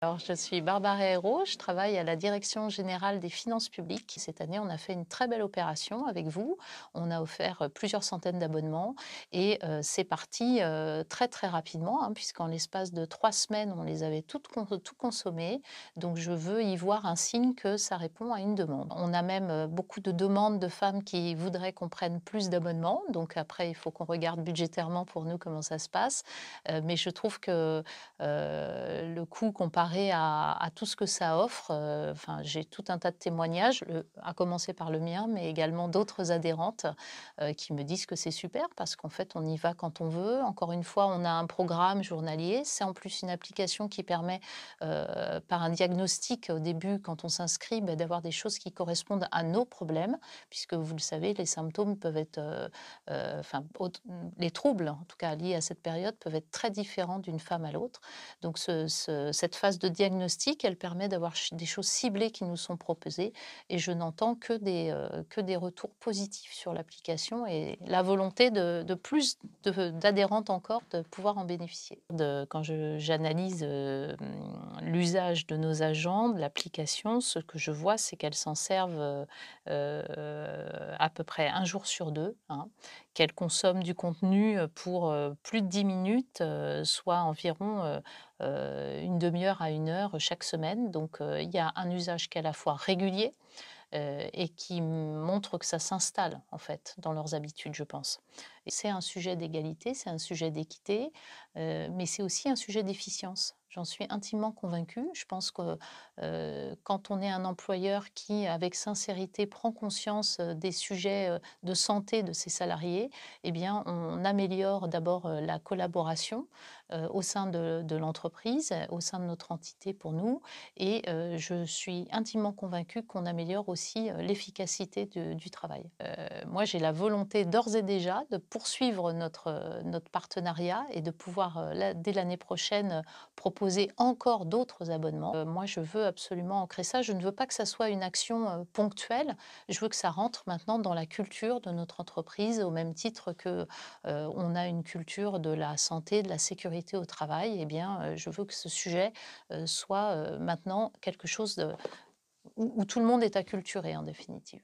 Alors, je suis Barbara Hérault, je travaille à la Direction générale des finances publiques. Cette année, on a fait une très belle opération avec vous. On a offert plusieurs centaines d'abonnements et c'est parti très très rapidement, hein, puisqu'en l'espace de 3 semaines, on les avait tout consommés. Donc, je veux y voir un signe que ça répond à une demande. On a même beaucoup de demandes de femmes qui voudraient qu'on prenne plus d'abonnements. Donc, après, il faut qu'on regarde budgétairement pour nous comment ça se passe. Mais je trouve que le coût comparé à tout ce que ça offre, enfin, j'ai tout un tas de témoignages, à commencer par le mien, mais également d'autres adhérentes, qui me disent que c'est super parce qu'en fait, on y va quand on veut. Encore une fois, on a un programme journalier. C'est en plus une application qui permet, par un diagnostic au début, quand on s'inscrit, d'avoir des choses qui correspondent à nos problèmes, puisque vous le savez, les symptômes peuvent être, enfin, les troubles, en tout cas liés à cette période, peuvent être très différents d'une femme à l'autre. Donc cette phase de diagnostic, elle permet d'avoir des choses ciblées qui nous sont proposées et je n'entends que des retours positifs sur l'application et la volonté de plus d'adhérentes encore de pouvoir en bénéficier. Quand j'analyse l'usage de nos agents, de l'application, ce que je vois, c'est qu'elles s'en servent à peu près un jour sur deux, hein, qu'elles consomment du contenu pour plus de 10 minutes, soit environ 1/2 heure à 1 heure chaque semaine. Donc, il y a un usage qui est à la fois régulier, et qui montre que ça s'installe, en fait, dans leurs habitudes, je pense. Et c'est un sujet d'égalité, c'est un sujet d'équité, mais c'est aussi un sujet d'efficience. J'en suis intimement convaincue. Je pense que, quand on est un employeur qui, avec sincérité, prend conscience, des sujets, de santé de ses salariés, eh bien, on améliore d'abord, la collaboration, au sein de l'entreprise, au sein de notre entité pour nous et je suis intimement convaincue qu'on améliore aussi, l'efficacité du travail. Moi, j'ai la volonté d'ores et déjà de poursuivre notre partenariat et de pouvoir, dès l'année prochaine, proposer encore d'autres abonnements. Moi, je veux absolument ancrer ça. Je ne veux pas que ça soit une action, ponctuelle. Je veux que ça rentre maintenant dans la culture de notre entreprise au même titre que, on a une culture de la santé, de la sécurité au travail. Eh bien, je veux que ce sujet, soit, maintenant quelque chose où tout le monde est acculturé en définitive.